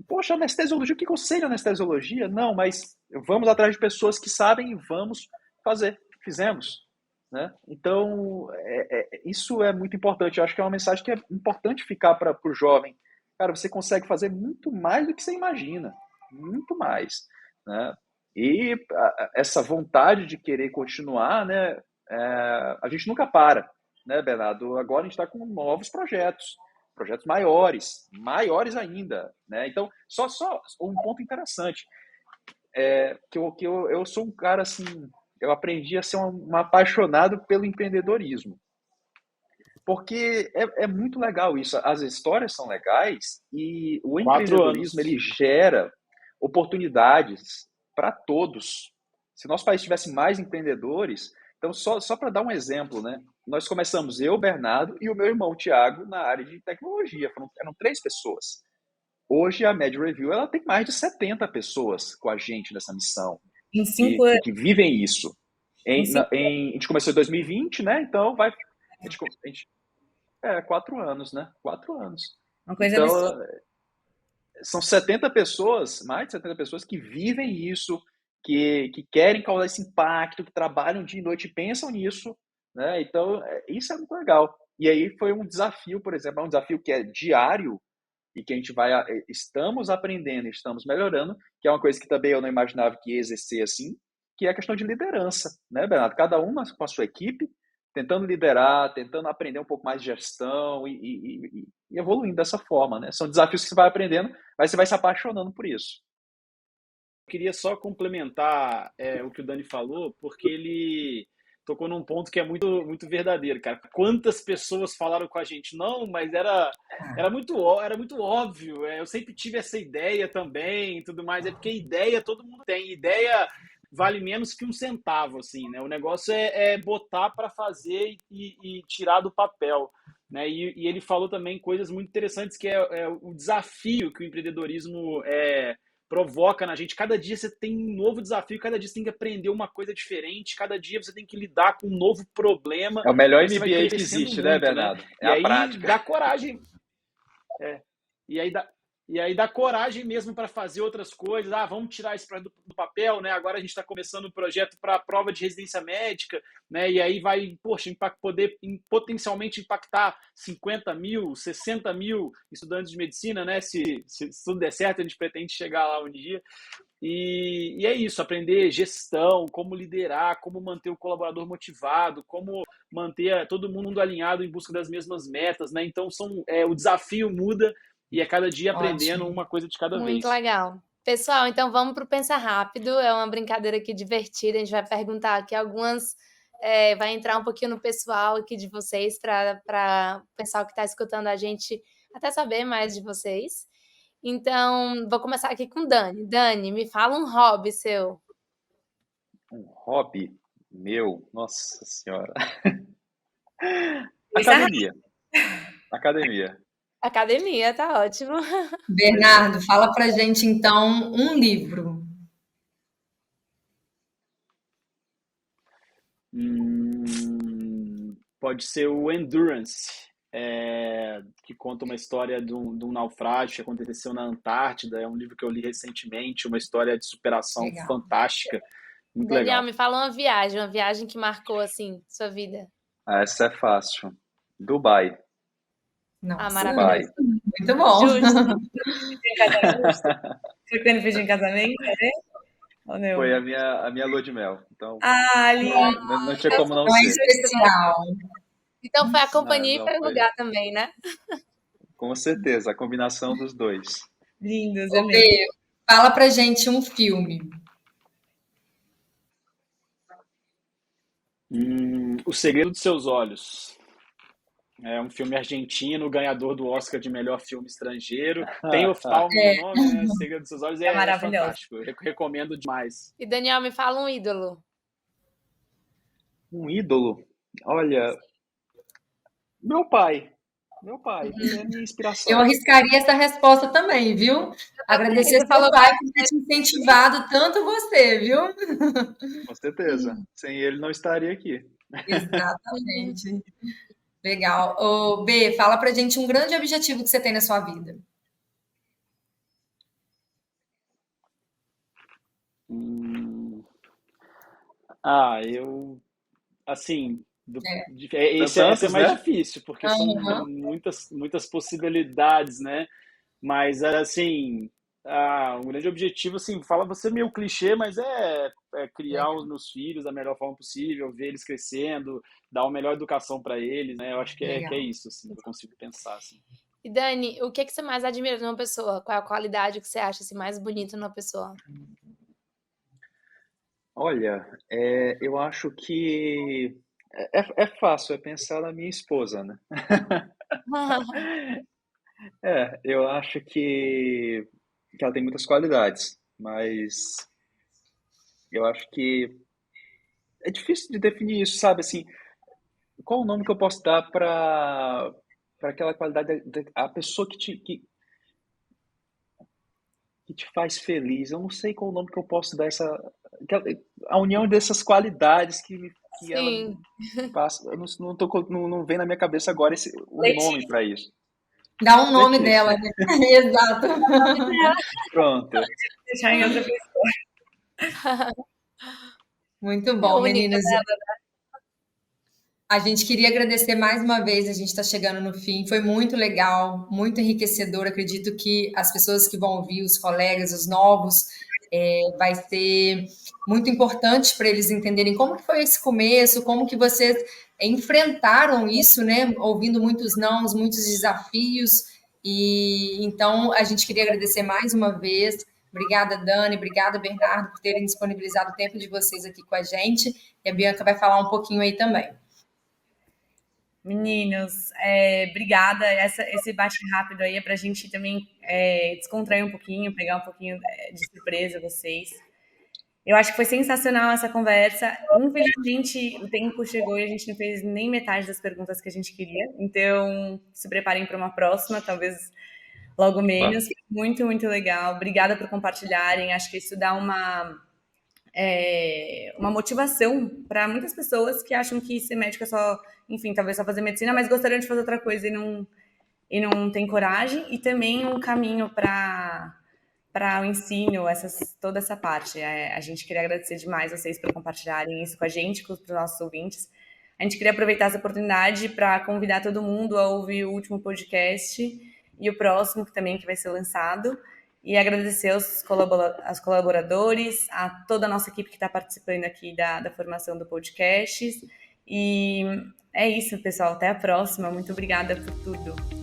poxa, anestesiologia, o que eu sei de anestesiologia? Não, mas vamos atrás de pessoas que sabem e vamos fazer. Fizemos. Né? Então, isso é muito importante. Eu acho que é uma mensagem que é importante ficar para o jovem. Cara, você consegue fazer muito mais do que você imagina. Muito mais. Né? E essa vontade de querer continuar, né? A gente nunca para, né, Bernardo? Agora a gente está com novos projetos maiores ainda, né? Então, só um ponto interessante que eu sou um cara assim, eu aprendi a ser um apaixonado pelo empreendedorismo, porque é muito legal isso. As histórias são legais e o 4 anos. empreendedorismo ele gera oportunidades para todos. Se nosso país tivesse mais empreendedores, então só para dar um exemplo, né? Nós começamos eu, Bernardo e o meu irmão Tiago na área de tecnologia. Eram 3 pessoas. Hoje a Med Review ela tem mais de 70 pessoas com a gente nessa missão Em 5 anos. que vivem isso. Em 5 A gente começou em 2020, né? Então a gente 4 anos, né? 4 anos. Uma coisa Então absurda. são 70 pessoas, mais de 70 pessoas que vivem isso, que querem causar esse impacto, que trabalham dia e noite e pensam nisso, né? Então isso é muito legal. E aí foi um desafio, por exemplo, é um desafio que é diário e que a gente estamos aprendendo, estamos melhorando, que é uma coisa que também eu não imaginava que ia exercer assim, que é a questão de liderança, né, Bernardo? Cada um com a sua equipe, tentando liderar, tentando aprender um pouco mais de gestão e evoluindo dessa forma, né? São desafios que você vai aprendendo, mas você vai se apaixonando por isso. Eu queria só complementar o que o Dani falou, porque ele tocou num ponto que é muito, muito verdadeiro, cara. Quantas pessoas falaram com a gente? Não, mas era muito óbvio. Eu sempre tive essa ideia também e tudo mais. É porque ideia todo mundo tem. Ideia vale menos que um centavo, assim, né? O negócio é botar para fazer e tirar do papel. Né? E ele falou também coisas muito interessantes, que é o desafio que o empreendedorismo provoca na gente. Cada dia você tem um novo desafio, cada dia você tem que aprender uma coisa diferente, cada dia você tem que lidar com um novo problema. É o melhor e você vai MBA que crescendo existe, né, muito, Bernardo? né? É E a aí prática. dá coragem. E aí dá coragem mesmo para fazer outras coisas. Vamos tirar isso do papel, né? Agora a gente está começando um projeto para a prova de residência médica, né? E aí vai, poxa, poder potencialmente impactar 50 mil, 60 mil estudantes de medicina, né? Se tudo der certo, a gente pretende chegar lá um dia. E é isso, aprender gestão, como liderar, como manter o colaborador motivado, como manter todo mundo alinhado em busca das mesmas metas, né? Então o desafio muda e é cada dia aprendendo Ótimo. uma coisa de cada Muito vez. legal. Pessoal, então vamos para o Pensa Rápido. É uma brincadeira aqui divertida. A gente vai perguntar aqui algumas. Vai entrar um pouquinho no pessoal aqui de vocês, para o pessoal que está escutando a gente até saber mais de vocês. Então, vou começar aqui com o Dani. Dani, me fala um hobby seu. Um hobby meu, nossa senhora. Pensa Academia. Academia. Academia, tá ótimo. Bernardo, fala pra gente então um livro. Pode ser o Endurance, que conta uma história de um naufrágio que aconteceu na Antártida. É um livro que eu li recentemente, uma história de superação Legal. fantástica, muito Daniel, legal. me fala uma viagem que marcou, assim, sua vida. Essa é fácil. Dubai. Nossa, Maravilhoso. muito bom. Foi quando pediu em casamento, né? Ou não? Foi a minha lua de mel. Então, lindo. não tinha como não Não é ser. especial. Então foi a companhia e Não, foi o foi. lugar também, né? Com certeza, a combinação dos dois. Lindos, Ô, amei. Bê, fala pra gente um filme. O Segredo dos Seus Olhos. É um filme argentino, ganhador do Oscar de melhor filme estrangeiro. Tem oftalmo no nome, né? Segredo dos Seus Olhos é maravilhoso. fantástico. Eu recomendo demais. E Daniel, me fala um ídolo. Um ídolo? Olha, meu pai. Meu pai, ele é a minha Eu inspiração. arriscaria essa resposta também, viu? Agradecer Você seu falou pai por ter te incentivado tanto você, viu? Com certeza. Sem ele não estaria aqui. Exatamente. Legal. Ô, B, fala pra gente um grande objetivo que você tem na sua vida. Hum, eu, assim, São esse é tantos, mais né? difícil, porque são Aham, muitas possibilidades, né? Mas, assim, um grande objetivo, assim, fala você meio clichê, mas é criar os legal, meus filhos da melhor forma possível, ver eles crescendo, dar uma melhor educação para eles, né? Eu acho que é legal. isso, assim, que eu consigo pensar, assim. E Dani, o que que você mais admira numa pessoa? Qual é a qualidade que você acha assim, mais bonita numa pessoa? Olha, eu acho que é fácil, é pensar na minha esposa, né? Eu acho que ela tem muitas qualidades, mas eu acho que é difícil de definir isso, sabe? Assim, qual o nome que eu posso dar para aquela qualidade, a pessoa que te faz feliz? Eu não sei qual o nome que eu posso dar a união dessas qualidades que ela Sim. passa. Eu não vem na minha cabeça agora o nome Letícia, para isso. Dá um nome dela, Letícia, né? Exato. pronto. deixar em outra pessoa. Muito É bom, única, meninas. né? A gente queria agradecer mais uma vez, a gente está chegando no fim. Foi muito legal, muito enriquecedor. Acredito que as pessoas que vão ouvir, os colegas, os novos, vai ser muito importante para eles entenderem como que foi esse começo, como que vocês enfrentaram isso, né? Ouvindo muitos nãos, muitos desafios. E então a gente queria agradecer mais uma vez. Obrigada, Dani, obrigada, Bernardo, por terem disponibilizado o tempo de vocês aqui com a gente. E a Bianca vai falar um pouquinho aí também. Meninos, obrigada. Esse bate rápido aí é para a gente também descontrair um pouquinho, pegar um pouquinho de surpresa vocês. Eu acho que foi sensacional essa conversa. Infelizmente, o tempo chegou e a gente não fez nem metade das perguntas que a gente queria. Então, se preparem para uma próxima, talvez logo Opa. menos. Muito, muito legal. Obrigada por compartilharem. Acho que isso dá uma motivação para muitas pessoas que acham que ser médico é só, enfim, talvez só fazer medicina, mas gostariam de fazer outra coisa e não tem coragem. E também um caminho para o ensino, toda essa parte. A gente queria agradecer demais vocês por compartilharem isso com a gente, com os nossos ouvintes. A gente queria aproveitar essa oportunidade para convidar todo mundo a ouvir o último podcast e o próximo que vai ser lançado. E agradecer aos colaboradores, a toda a nossa equipe que está participando aqui da formação do podcast. E é isso, pessoal. Até a próxima. Muito obrigada por tudo.